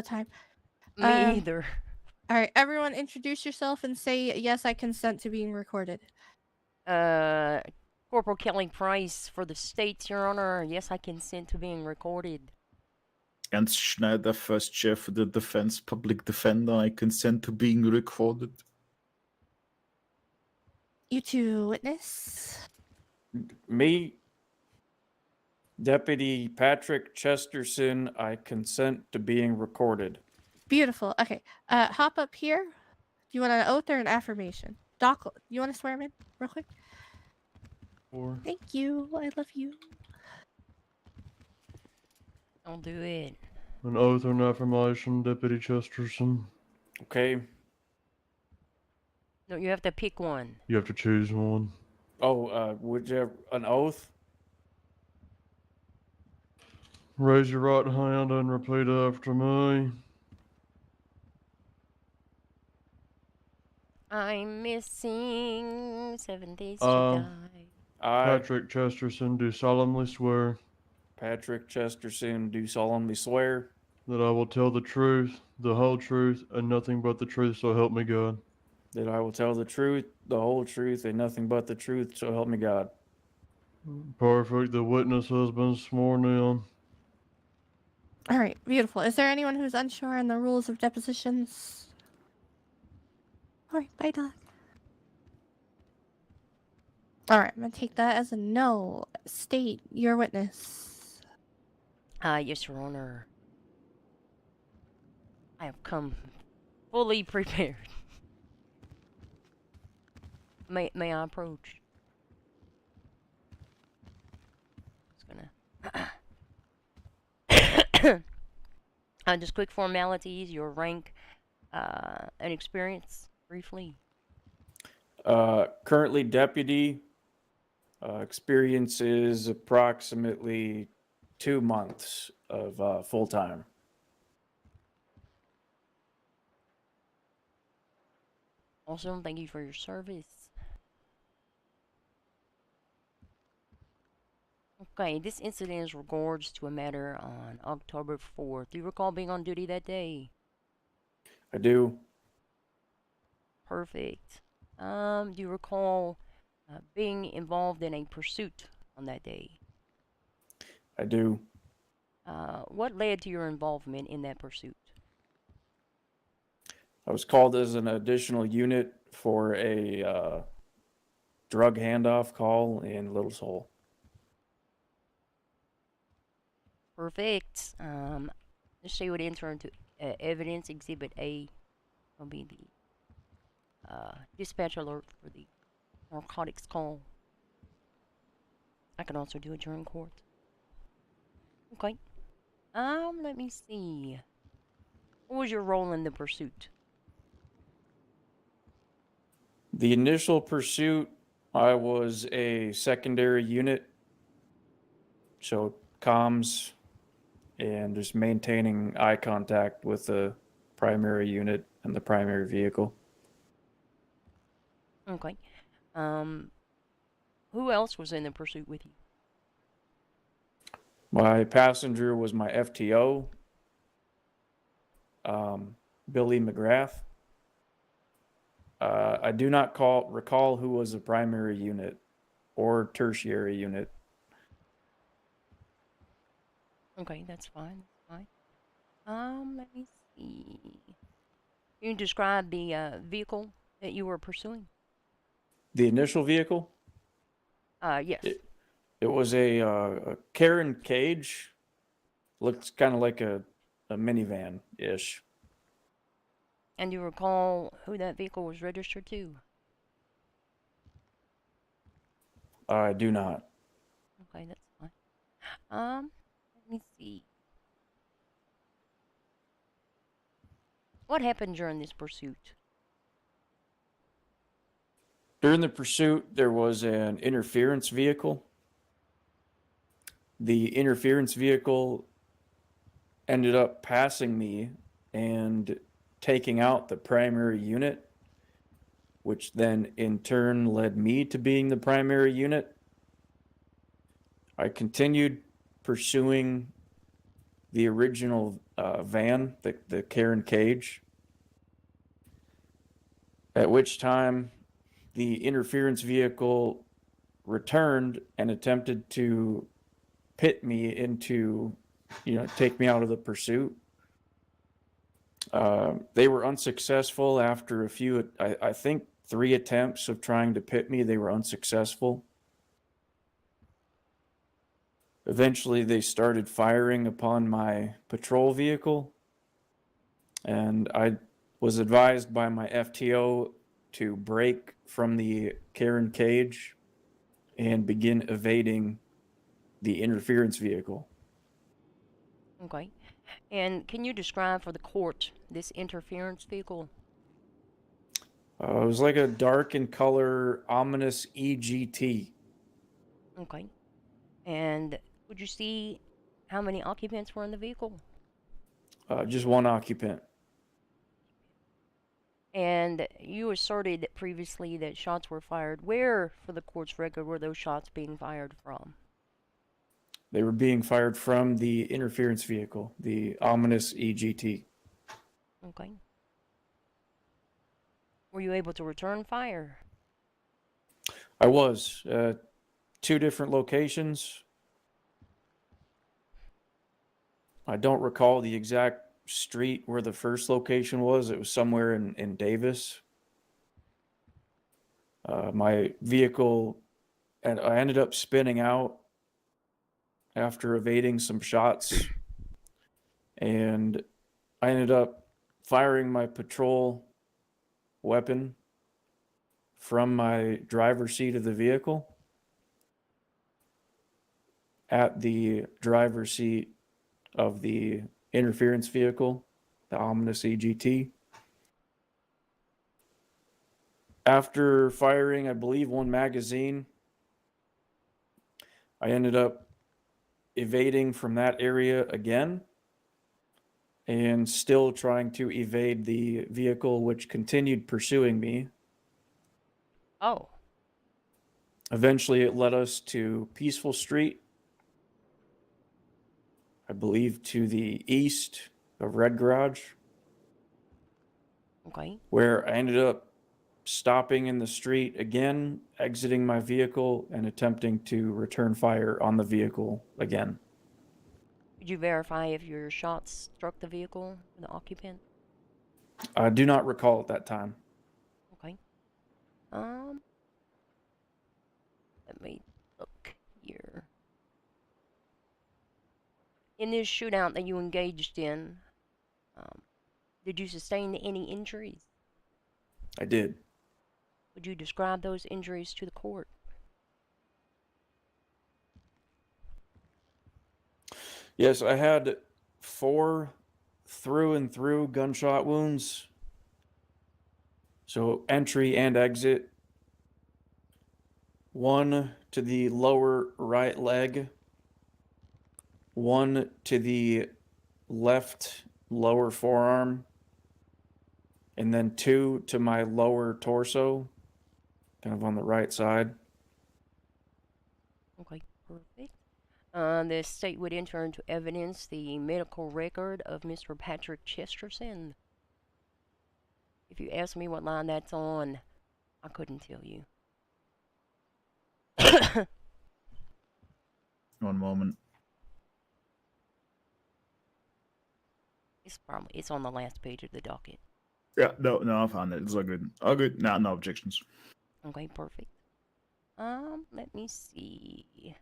the time. Me either. All right, everyone, introduce yourself and say yes. I consent to being recorded. Uh, Corporal Kelly Price for the States, Your Honor. Yes, I consent to being recorded. Ernst Schneider, First Chair for the Defense Public Defender. I consent to being recorded. You two, witness. Me, Deputy Patrick Chesterton, I consent to being recorded. Beautiful. Okay. Hop up here. Do you want an oath or an affirmation? Doc, you want to swear him in real quick? Thank you. I love you. I'll do it. An oath or an affirmation, Deputy Chesterton. Okay. No, you have to pick one. You have to choose one. Oh, would you have an oath? Raise your right hand and repeat after me. I'm missing 7 days to Uh, die. I, Patrick Chesterton, do solemnly swear Patrick Chesterton, do solemnly swear that I will tell the truth, the whole truth, and nothing but the truth, so help me God. that I will tell the truth, the whole truth, and nothing but the truth, so help me God. Perfect. The witness has been sworn in. All right, beautiful. Is there anyone who's unsure on the rules of depositions? All right, bye, Doc. All right, I'm gonna take that as a no. State your witness. Yes, Your Honor. I have come fully prepared. May I approach? Just gonna. Just quick formalities. Your rank, and experience, briefly. Currently deputy. Experience is approximately 2 months of full time. Awesome. Thank you for your service. Okay, this incident is regards to a matter on October 4th. Do you recall being on duty that day? I do. Perfect. Do you recall being involved in a pursuit on that day? I do. What led to your involvement in that pursuit? I was called as an additional unit for a drug handoff call in Little Seoul. Perfect. This show would enter into evidence. Exhibit A will be the dispatch alert for the narcotics call. I can also do it during court. Okay. Let me see. What was your role in the pursuit? The initial pursuit, I was a secondary unit. So comms and just maintaining eye contact with the primary unit and the primary vehicle. Okay. Who else was in the pursuit with you? My passenger was my FTO, Billy McGrath. I do not recall who was the primary unit or tertiary unit. Okay, that's fine. That's fine. Let me see. Can you describe the vehicle that you were pursuing? The initial vehicle? Yes. It was a Karen Cage. Looks kind of like a minivan-ish. And you recall who that vehicle was registered to? I do not. Okay, that's fine. Let me see. What happened during this pursuit? During the pursuit, there was an interference vehicle. The interference vehicle ended up passing me and taking out the primary unit, which then in turn led me to being the primary unit. I continued pursuing the original van, the Karen Cage, at which time the interference vehicle returned and attempted to pit me into, take me out of the pursuit. They were unsuccessful after a few, I think 3 attempts of trying to pit me. They were unsuccessful. Eventually, they started firing upon my patrol vehicle, and I was advised by my FTO to break from the Karen Cage and begin evading the interference vehicle. Okay. And can you describe for the court this interference vehicle? It was like a dark in color, ominous EGT. Okay. And would you see how many occupants were in the vehicle? Just one occupant. And you asserted previously that shots were fired. Where, for the court's record, were those shots being fired from? They were being fired from the interference vehicle, the ominous EGT. Okay. Were you able to return fire? I was. 2 different locations. I don't recall the exact street where the first location was. It was somewhere in Davis. My vehicle, and I ended up spinning out after evading some shots, and I ended up firing my patrol weapon from my driver's seat of the vehicle at the driver's seat of the interference vehicle, the ominous EGT. After firing, I believe, 1 magazine, I ended up evading from that area again and still trying to evade the vehicle, which continued pursuing me. Oh. Eventually, it led us to Peaceful Street, I believe to the east of Red Garage, Okay. where I ended up stopping in the street again, exiting my vehicle, and attempting to return fire on the vehicle again. Did you verify if your shots struck the vehicle, the occupant? I do not recall at that time. Okay. Let me look here. In this shootout that you engaged in, did you sustain any injuries? I did. Would you describe those injuries to the court? Yes, I had 4 through and through gunshot wounds. So entry and exit. 1 to the lower right leg. 1 to the left lower forearm. And then 2 to my lower torso, kind of on the right side. Okay, perfect. The state would enter into evidence the medical record of Mr. Patrick Chesterton. If you ask me what line that's on, I couldn't tell you. One moment. It's on the last page of the docket. Yeah, no, I found it. It's all good. All good. No objections. Okay, perfect. Let me see.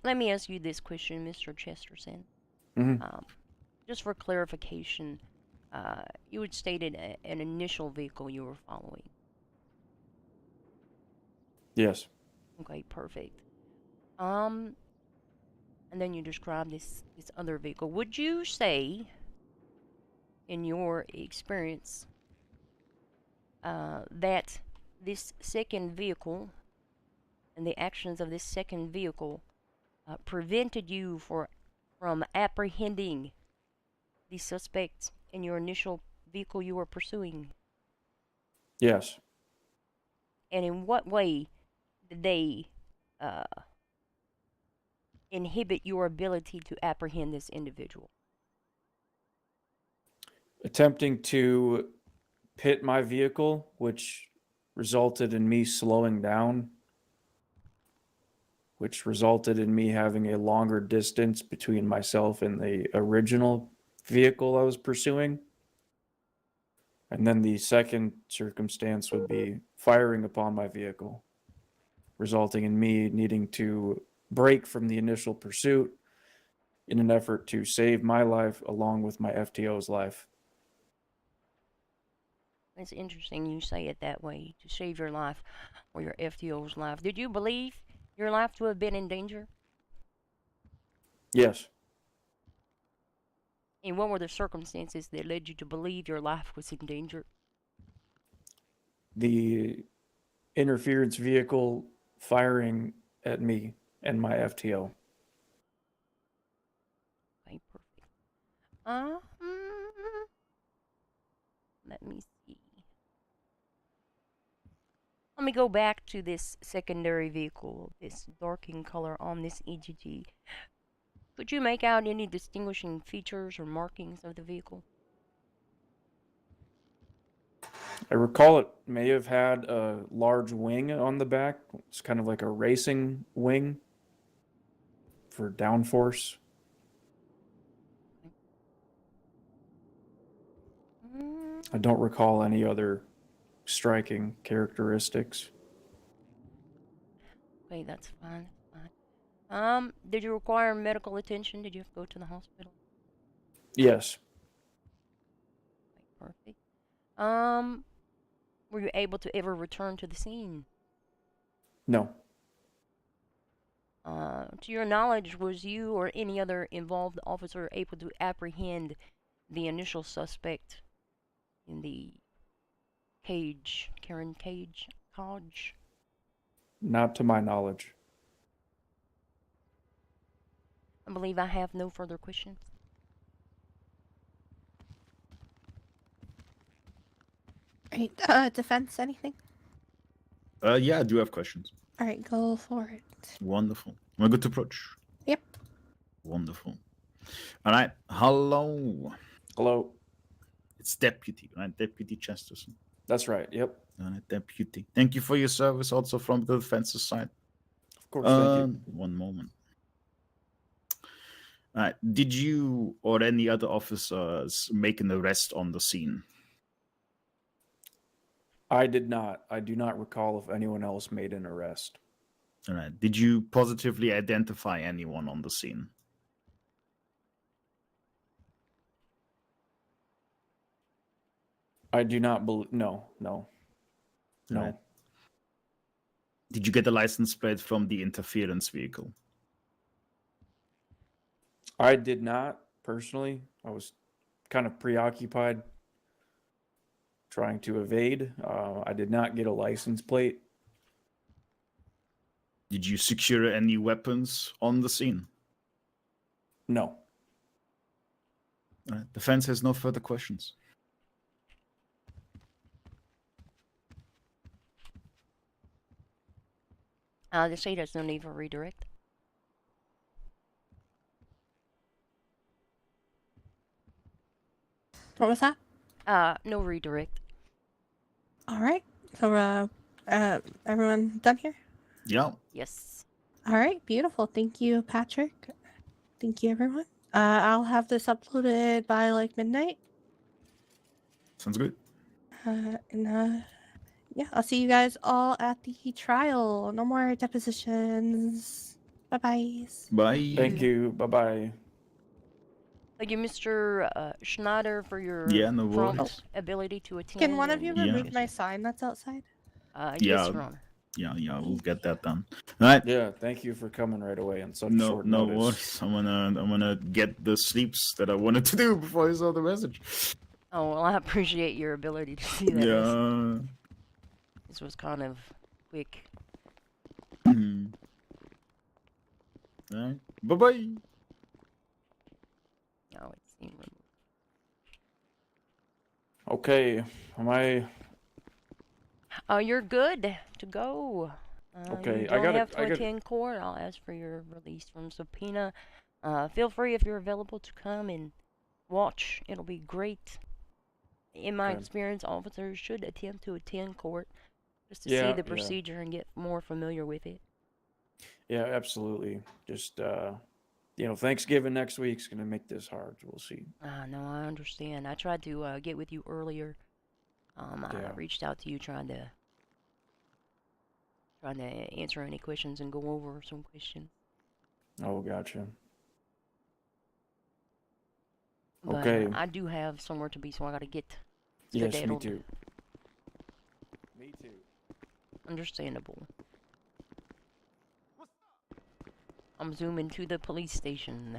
Let me ask you this question, Mr. Chesterton. Mm-hmm. Just for clarification, you had stated an initial vehicle you were following. Yes. Okay, perfect. And then you described this other vehicle. Would you say, in your experience, that this second vehicle and the actions of this second vehicle prevented you from apprehending the suspects in your initial vehicle you were pursuing? Yes. And in what way did they inhibit your ability to apprehend this individual? Attempting to pit my vehicle, which resulted in me slowing down, which resulted in me having a longer distance between myself and the original vehicle I was pursuing. And then the second circumstance would be firing upon my vehicle, resulting in me needing to break from the initial pursuit in an effort to save my life along with my FTO's life. It's interesting you say it that way, to save your life or your FTO's life. Did you believe your life to have been in danger? Yes. And what were the circumstances that led you to believe your life was in danger? The interference vehicle firing at me and my FTO. Okay, perfect. Uh, let me see. Let me go back to this secondary vehicle, this dark in color on this EGG. Could you make out any distinguishing features or markings of the vehicle? I recall it may have had a large wing on the back. It's kind of like a racing wing for downforce. Mm, I don't recall any other striking characteristics. okay, that's fine. That's fine. Did you require medical attention? Did you have to go to the hospital? Yes. Okay, perfect. Um, were you able to ever return to the scene? No. To your knowledge, was you or any other involved officer able to apprehend the initial suspect in the Karen Cage? Not to my knowledge. I believe I have no further questions. Right. Defense, anything? Yeah, I do have questions. All right, go for it. Wonderful. Am I good to approach? Yep. Wonderful. All right. Hello. Hello. It's Deputy, right? Deputy Chesterton. That's right. Yep. All right, Deputy. Thank you for your service also from the defense's side. Of course. Thank you. One moment. All right. Did you or any other officers make an arrest on the scene? I did not. I do not recall if anyone else made an arrest. All right. Did you positively identify anyone on the scene? I do not believe. No. No. No. Right. Did you get a license plate from the interference vehicle? I did not personally. I was kind of preoccupied trying to evade. I did not get a license plate. Did you secure any weapons on the scene? No. All right. Defense has no further questions. The state has no need for redirect. What was that? No redirect. All right. So, everyone done here? Yeah. Yes. All right. Beautiful. Thank you, Patrick. Thank you, everyone. I'll have this uploaded by like midnight. Sounds good. Yeah, I'll see you guys all at the trial. No more depositions. Bye-bye. Bye. Thank you. Bye bye. Thank you, Mr. Schneider, for your Yeah, no worries. prompt ability to attend. Can one of you and- Yeah. remove my sign that's outside? Yes, Yeah. Your Honor. Yeah, we'll get that done. All right. Yeah. Thank you for coming right away on such No, short no notice. worries. I'm gonna get the sleeps that I wanted to do before I saw the message. Oh, well, I appreciate your ability to see that. Yeah. This was kind of quick. Mhm. All right. Bye bye. Oh, it seemed removed. Okay. Am I? You're good to go. Okay, You I don't gotta- have to I gotta- attend court. I'll ask for your release from subpoena. Feel free if you're available to come and watch. It'll be great. In my Okay. experience, officers should attempt to attend court just to see Yeah, the yeah. procedure and get more familiar with it. Yeah, absolutely. Just Thanksgiving next week's gonna make this hard. We'll see. No, I understand. I tried to get with you earlier. I Yeah. reached out to you trying to answer any questions and go over some questions. Oh, gotcha. But Okay. I do have somewhere to be, so I gotta get Yes, me skedaddled. too. Me too. Understandable. I'm zooming to the police station.